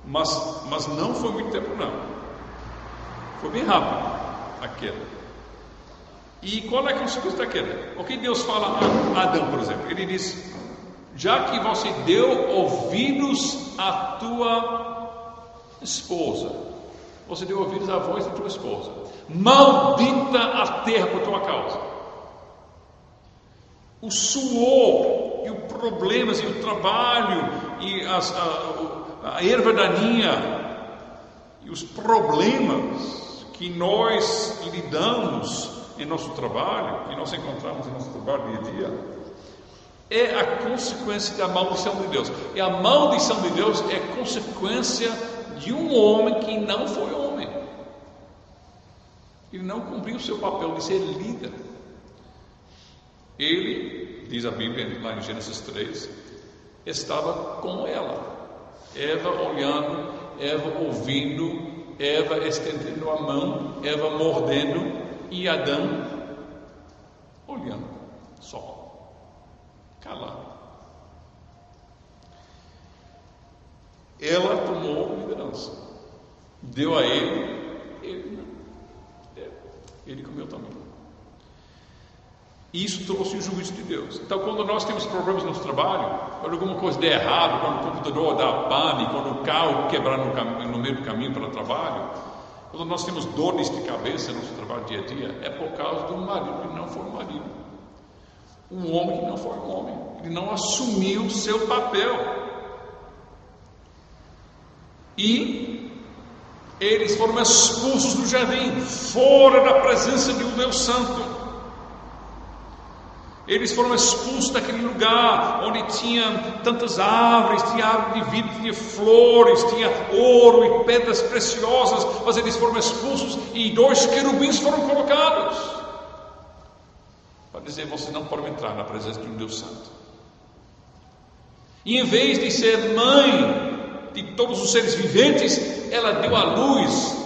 Mas não foi muito tempo, não. Foi bem rápido a queda. E qual é a consequência daquela? O que Deus fala a Adão, por exemplo? Ele diz: já que você deu ouvidos à tua esposa, você deu ouvidos à voz da tua esposa, maldita a terra por tua causa. O suor e os problemas e o trabalho e a erva daninha e os problemas que nós lidamos em nosso trabalho, que nós encontramos em nosso trabalho dia a dia, é a consequência da maldição de Deus. E a maldição de Deus é consequência de um homem que não foi homem. Ele não cumpriu o seu papel de ser líder. Ele, diz a Bíblia lá em Gênesis 3, estava com ela. Eva olhando, Eva ouvindo, Eva estendendo a mão, Eva mordendo e Adão olhando, só, calado. Ela tomou liderança, deu a ele não, ele comeu também. Isso trouxe o juízo de Deus. Então, quando nós temos problemas no trabalho, quando alguma coisa der errado, quando o computador dá pane, quando o carro quebrar no meio do caminho para o trabalho, quando nós temos dores de cabeça no nosso trabalho dia a dia, é por causa de um marido que não foi um marido, um homem que não foi um homem, ele não assumiu o seu papel. E eles foram expulsos do jardim, fora da presença de um Deus Santo. Eles foram expulsos daquele lugar onde tinha tantas árvores, tinha árvore de vida, tinha flores, tinha ouro e pedras preciosas, mas eles foram expulsos e 2 querubins foram colocados para dizer: vocês não podem entrar na presença de um Deus Santo. E em vez de ser mãe de todos os seres viventes, ela deu à luz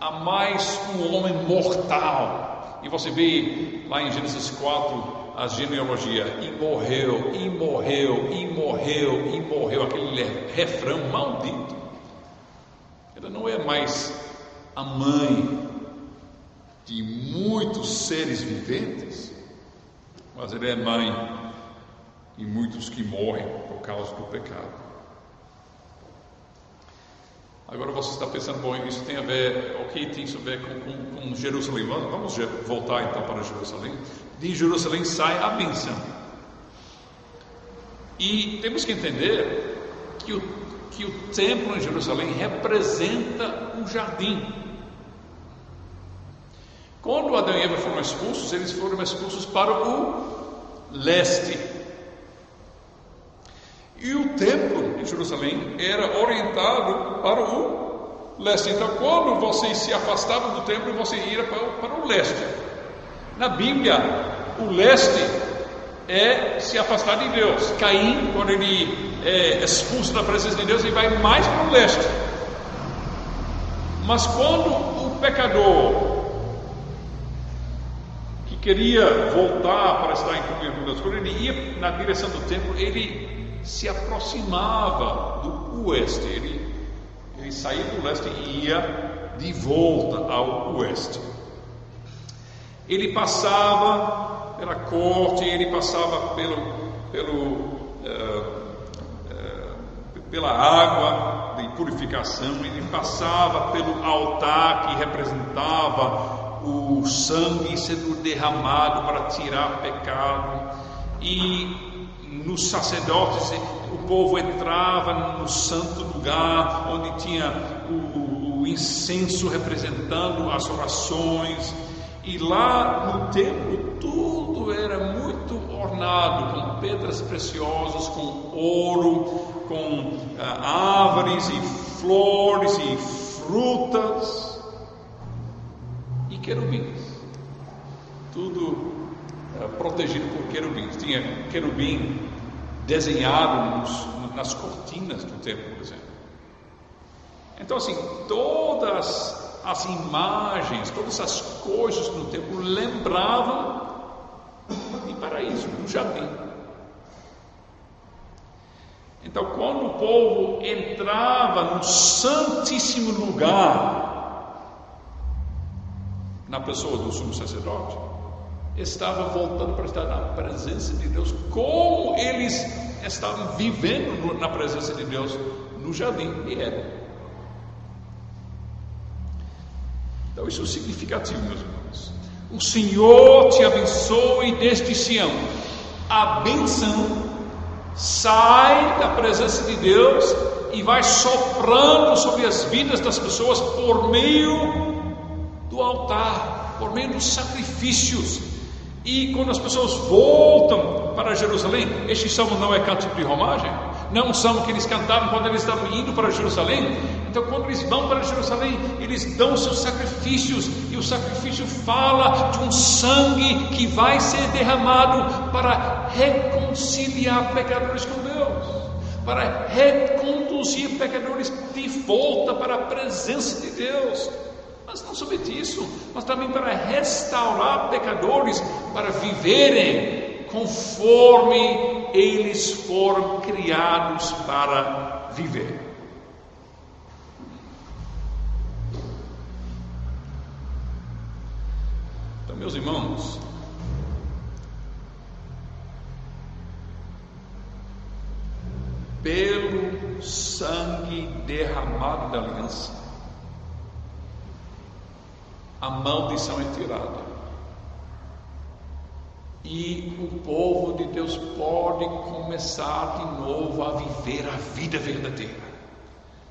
a mais um homem mortal. E você vê lá em Gênesis 4 a genealogia: e morreu, e morreu, e morreu, e morreu, aquele refrão maldito. Ela não é mais a mãe de muitos seres viventes, mas ela é mãe de muitos que morrem por causa do pecado. Agora você está pensando: bom, isso tem a ver, o que tem a ver com Jerusalém? Vamos voltar então para Jerusalém. De Jerusalém sai a bênção. E temos que entender que o templo em Jerusalém representa um jardim. Quando Adão e Eva foram expulsos, eles foram expulsos para o leste. E o templo em Jerusalém era orientado para o leste. Então, quando vocês se afastavam do templo, você ia para o leste. Na Bíblia, o leste é se afastar de Deus. Caim, quando ele é expulso da presença de Deus, ele vai mais para o leste. Mas quando o pecador que queria voltar para estar em comunhão com Deus, quando ele ia na direção do templo, ele se aproximava do oeste. Ele saía do leste e ia de volta ao oeste. Ele passava pela corte, ele passava pela água de purificação, ele passava pelo altar que representava o sangue sendo derramado para tirar pecado, e nos sacerdotes o povo entrava no santo lugar onde tinha o incenso representando as orações. E lá no templo tudo era muito ornado com pedras preciosas, com ouro, com árvores e flores e frutas e querubins. Tudo protegido por querubins. Tinha querubim desenhado nas cortinas do templo, por exemplo. Então, assim, todas as imagens, todas as coisas no templo lembravam de paraíso, do jardim. Então, quando o povo entrava no santíssimo lugar, na pessoa do sumo sacerdote, estava voltando para estar na presença de Deus, como eles estavam vivendo na presença de Deus no jardim de Éden. Então isso é significativo, meus irmãos. O Senhor te abençoe desde Sião. A bênção sai da presença de Deus e vai soprando sobre as vidas das pessoas por meio do altar, por meio dos sacrifícios. E quando as pessoas voltam para Jerusalém, este salmo não é cântico de romagem, não é um salmo que eles cantavam quando eles estavam indo para Jerusalém. Então quando eles vão para Jerusalém, eles dão seus sacrifícios, e o sacrifício fala de um sangue que vai ser derramado para reconciliar pecadores com Deus, para reconduzir pecadores de volta para a presença de Deus. Mas não somente isso, mas também para restaurar pecadores, para viverem conforme eles foram criados para viver. Então, meus irmãos, pelo sangue derramado da aliança, a maldição é tirada, e o povo de Deus pode começar de novo a viver a vida verdadeira,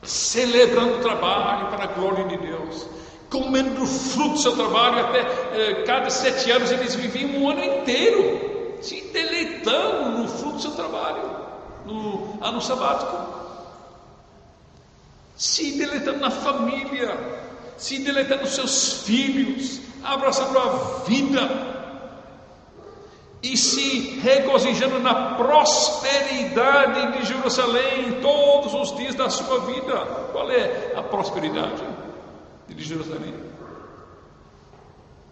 celebrando o trabalho para a glória de Deus, comendo o fruto do seu trabalho. Até cada 7 anos eles viviam um ano inteiro se deleitando no fruto do seu trabalho, no ano sabático, se deleitando na família, se deleitando nos seus filhos, abraçando a vida e se regozijando na prosperidade de Jerusalém todos os dias da sua vida. Qual é a prosperidade de Jerusalém?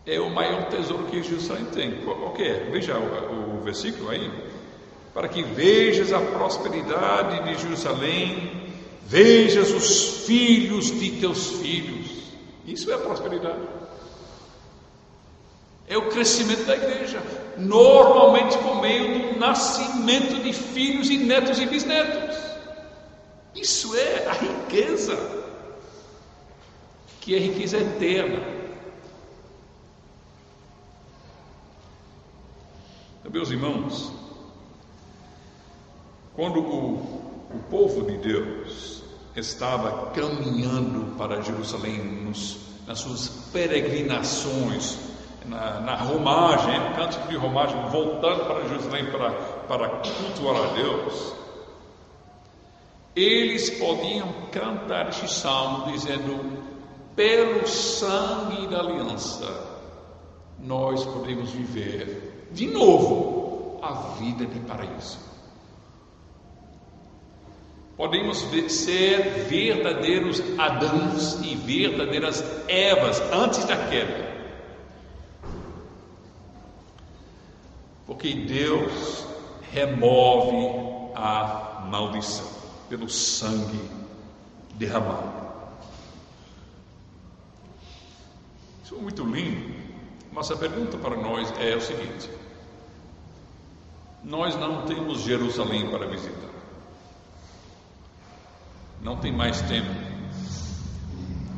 É o maior tesouro que Jerusalém tem. Qual que é? Veja o versículo aí. Para que vejas a prosperidade de Jerusalém, vejas os filhos de teus filhos. Isso é a prosperidade. É o crescimento da igreja, normalmente por meio do nascimento de filhos e netos e bisnetos. Isso é a riqueza, que é a riqueza eterna. Meus irmãos, quando o povo de Deus estava caminhando para Jerusalém nas suas peregrinações, na romagem, no cântico de romagem, voltando para Jerusalém para cultuar a Deus, eles podiam cantar este salmo dizendo: pelo sangue da aliança nós podemos viver de novo a vida de paraíso. Podemos ser verdadeiros Adãos e verdadeiras Evas antes da queda, porque Deus remove a maldição pelo sangue derramado. Isso é muito lindo, mas a pergunta para nós é o seguinte: nós não temos Jerusalém para visitar, não tem mais tempo.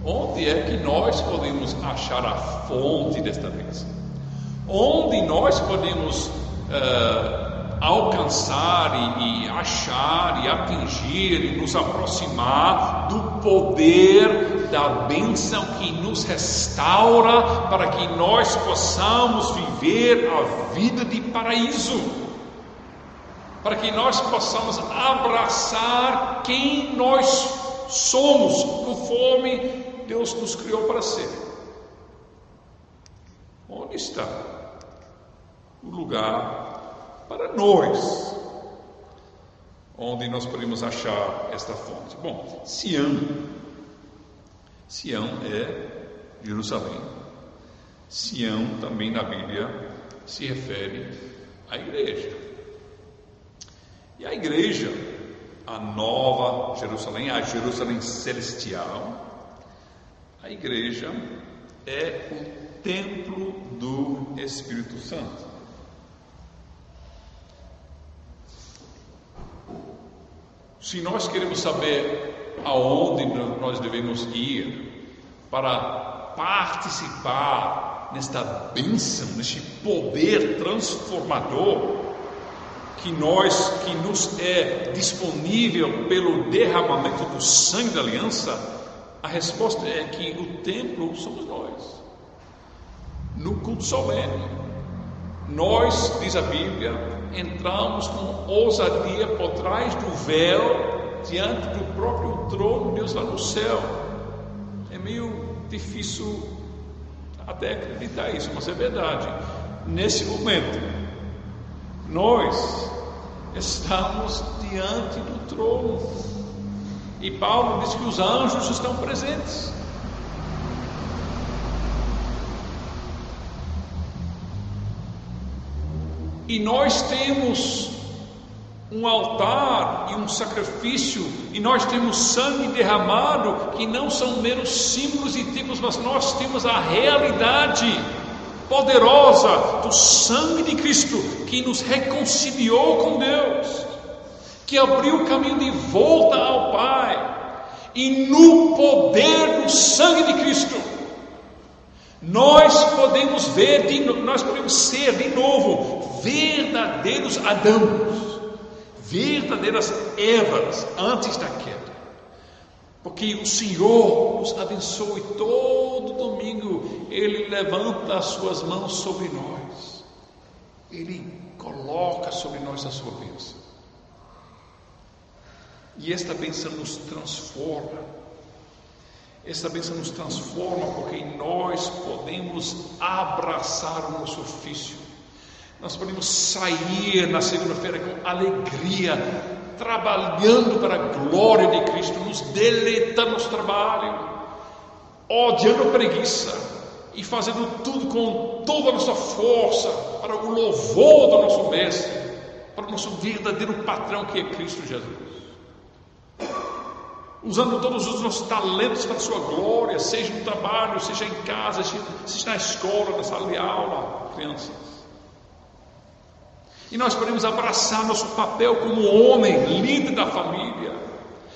Onde é que nós podemos achar a fonte desta bênção? Onde nós podemos alcançar e achar e atingir e nos aproximar do poder da bênção que nos restaura, para que nós possamos viver a vida de paraíso, para que nós possamos abraçar quem nós somos, conforme Deus nos criou para ser? Onde está o lugar para nós, onde nós podemos achar esta fonte? Bom, Sião é Jerusalém. Sião também na Bíblia se refere à igreja. E a igreja, a nova Jerusalém, a Jerusalém celestial, a igreja é o templo do Espírito Santo. Se nós queremos saber aonde nós devemos ir para participar nesta bênção, neste poder transformador que nos é disponível pelo derramamento do sangue da aliança, a resposta é que o templo somos nós. No culto solene, nós, diz a Bíblia, entramos com ousadia por trás do véu, diante do próprio trono de Deus lá no céu. É meio difícil até acreditar isso, mas é verdade. Nesse momento, nós estamos diante do trono. E Paulo diz que os anjos estão presentes. E nós temos um altar e um sacrifício, e nós temos sangue derramado, que não são meros símbolos e tipos, mas nós temos a realidade poderosa do sangue de Cristo, que nos reconciliou com Deus, que abriu o caminho de volta ao Pai. E no poder do sangue de Cristo, nós podemos ser de novo verdadeiros Adãos, verdadeiras Evas antes da queda, porque o Senhor nos abençoe. Todo domingo Ele levanta as suas mãos sobre nós, Ele coloca sobre nós a sua bênção. E esta bênção nos transforma. Esta bênção nos transforma porque nós podemos abraçar o nosso ofício. Nós podemos sair na segunda-feira com alegria, trabalhando para a glória de Cristo, nos deleitando no trabalho, odiando a preguiça e fazendo tudo com toda a nossa força para o louvor do nosso Mestre, para o nosso verdadeiro patrão que é Cristo Jesus. Usando todos os nossos talentos para a sua glória, seja no trabalho, seja em casa, seja na escola, na sala de aula, crianças. E nós podemos abraçar nosso papel como homem, líder da família,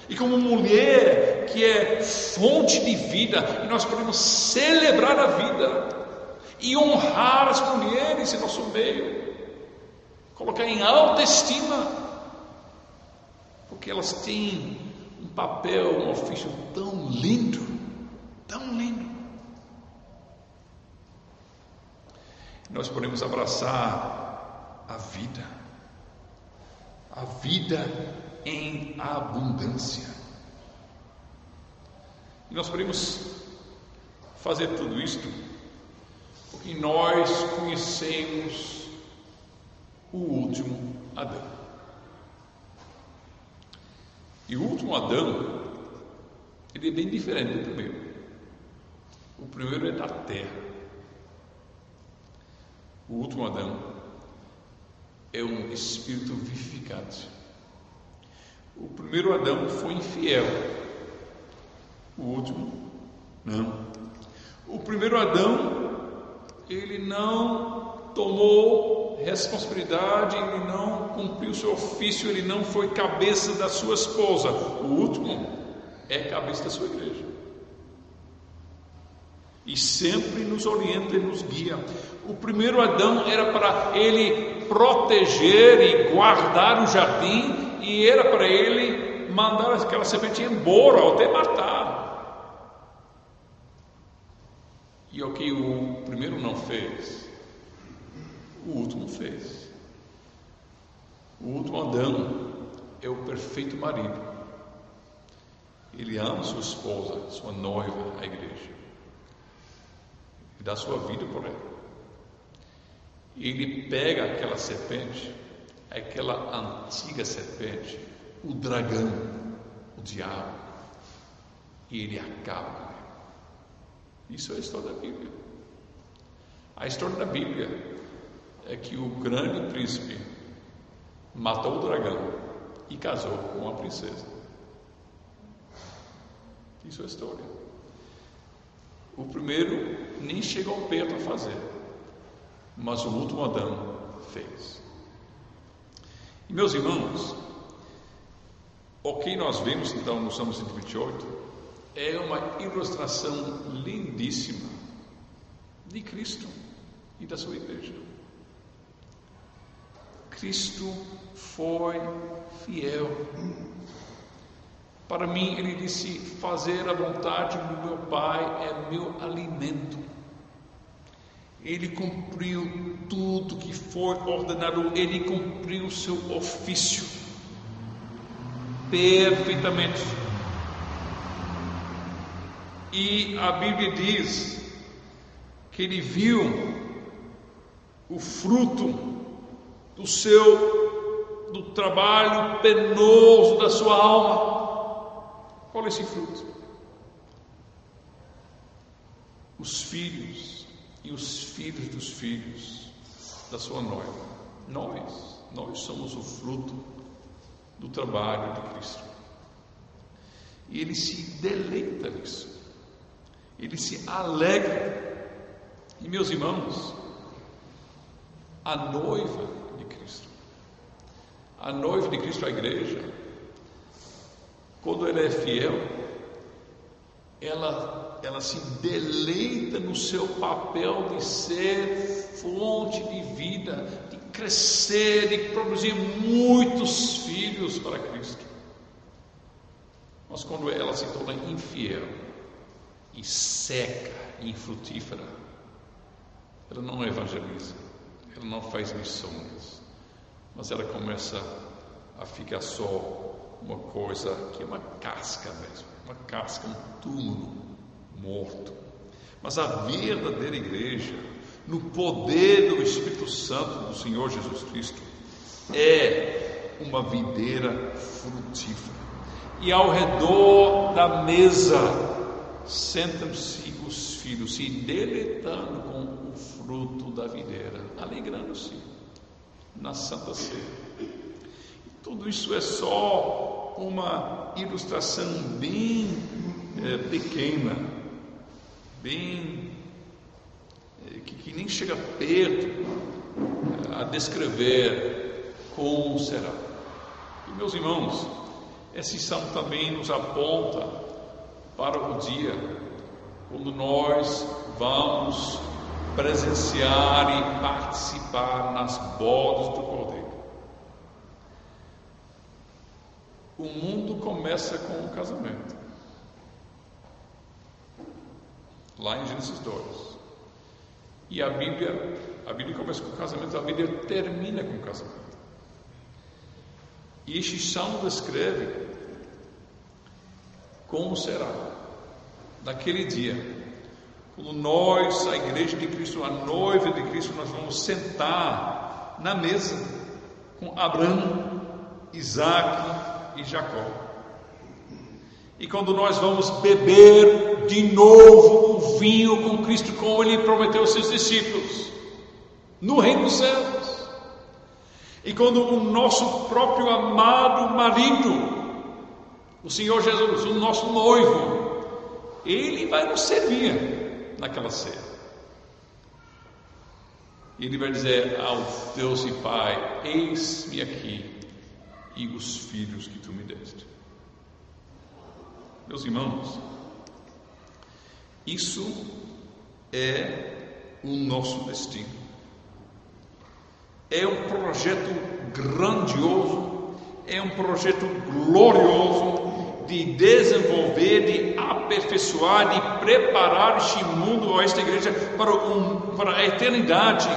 e como mulher que é fonte de vida, e nós podemos celebrar a vida e honrar as mulheres em nosso meio, colocar em alta estima, porque elas têm um papel, um ofício tão lindo, tão lindo. Nós podemos abraçar a vida em abundância. E nós podemos fazer tudo isto porque nós conhecemos o último Adão. E o último Adão, ele é bem diferente do primeiro. O primeiro é da terra. O último Adão é um espírito vivificado. O primeiro Adão foi infiel. O último, não. O primeiro Adão, ele não tomou responsabilidade, ele não cumpriu seu ofício, ele não foi cabeça da sua esposa. O último é cabeça da sua igreja. E sempre nos orienta e nos guia. O primeiro Adão era para ele proteger e guardar o jardim, e era para ele mandar aquela serpente embora ou até matar. E o que o primeiro não fez, o último fez. O último Adão é o perfeito marido. Ele ama sua esposa, sua noiva, a igreja, e dá sua vida por ela. E ele pega aquela serpente, aquela antiga serpente, o dragão, o diabo, e ele acaba com ela. Isso é a história da Bíblia. A história da Bíblia é que o grande príncipe matou o dragão e casou com a princesa. Isso é a história. O primeiro nem chegou perto a fazer, mas o último Adão fez. E, meus irmãos, o que nós vemos então no Salmo 128 é uma ilustração lindíssima de Cristo e da sua igreja. Cristo foi fiel. Para mim, ele disse: fazer a vontade do meu Pai é meu alimento. Ele cumpriu tudo que foi ordenado, ele cumpriu o seu ofício perfeitamente. E a Bíblia diz que ele viu o fruto do trabalho penoso da sua alma. Qual é esse fruto? Os filhos e os filhos dos filhos da sua noiva. Nós somos o fruto do trabalho de Cristo. E ele se deleita nisso. Ele se alegra. E, meus irmãos, a noiva de Cristo, a igreja, quando ela é fiel, ela se deleita no seu papel de ser fonte de vida, de crescer, de produzir muitos filhos para Cristo. Mas quando ela se torna infiel e seca e infrutífera, ela não evangeliza, ela não faz missões, mas ela começa a ficar só uma coisa que é uma casca mesmo, uma casca, um túmulo morto. Mas a verdadeira igreja, no poder do Espírito Santo do Senhor Jesus Cristo, é uma videira frutífera. E ao redor da mesa sentam-se os filhos, se deleitando com o fruto da videira, alegrando-se na Santa Ceia. Tudo isso é só uma ilustração bem pequena, bem que nem chega perto a descrever como será. E, meus irmãos, esse salmo também nos aponta para o dia quando nós vamos presenciar e participar nas bodas do Cordeiro. O mundo começa com o casamento, lá em Gênesis 2. E a Bíblia começa com o casamento, a Bíblia termina com o casamento. E este salmo descreve como será naquele dia, quando nós, a igreja de Cristo, a noiva de Cristo, nós vamos sentar na mesa com Abraão, Isaac e Jacó. E quando nós vamos beber de novo o vinho com Cristo, como ele prometeu aos seus discípulos, no reino dos céus. E quando o nosso próprio amado marido, o Senhor Jesus, o nosso noivo, ele vai nos servir naquela ceia. Ele vai dizer ao Deus e Pai: eis-me aqui e os filhos que tu me deste. Meus irmãos, isso é o nosso destino. É um projeto grandioso, é um projeto glorioso de desenvolver, de aperfeiçoar, de preparar este mundo, esta igreja para a eternidade.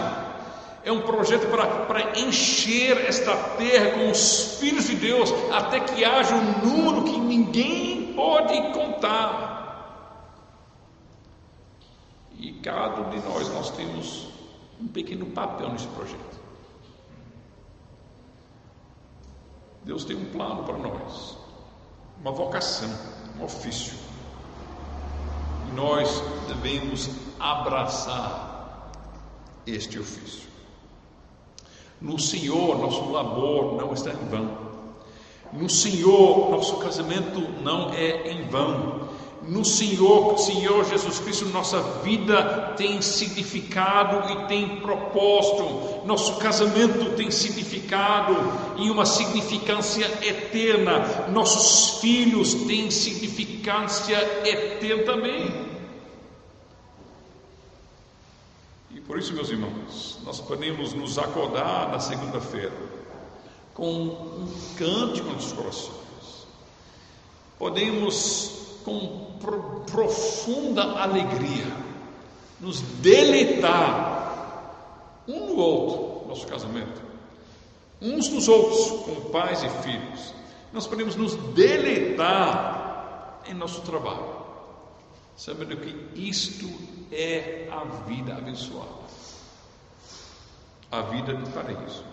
É um projeto para encher esta terra com os filhos de Deus, até que haja um número que ninguém pode contar. E cada um de nós temos um pequeno papel nesse projeto. Deus tem um plano para nós, uma vocação, um ofício. E nós devemos abraçar este ofício. No Senhor, nosso labor não está em vão. No Senhor, nosso casamento não é em vão. no Senhor Jesus Cristo, nossa vida tem significado e tem propósito. Nosso casamento tem significado e uma significância eterna. Nossos filhos têm significância eterna também. E por isso, meus irmãos, nós podemos nos acordar na segunda-feira com um cântico nos corações. Podemos, com profunda alegria, nos deleitar um no outro, nosso casamento, uns nos outros, como pais e filhos. Nós podemos nos deleitar em nosso trabalho, sabendo que isto é a vida abençoada, a vida do paraíso.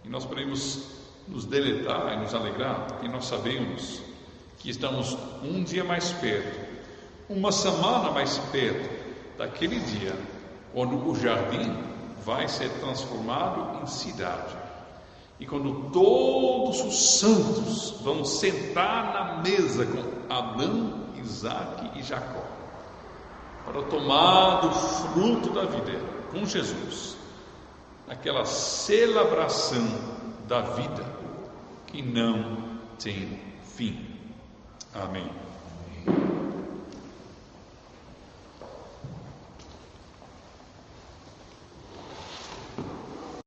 E nós podemos nos deleitar e nos alegrar, porque nós sabemos que estamos um dia mais perto, uma semana mais perto daquele dia quando o jardim vai ser transformado em cidade, e quando todos os santos vão sentar na mesa com Abraão, Isaque e Jacó para tomar do fruto da vida com Jesus, aquela celebração da vida que não tem fim. Amém.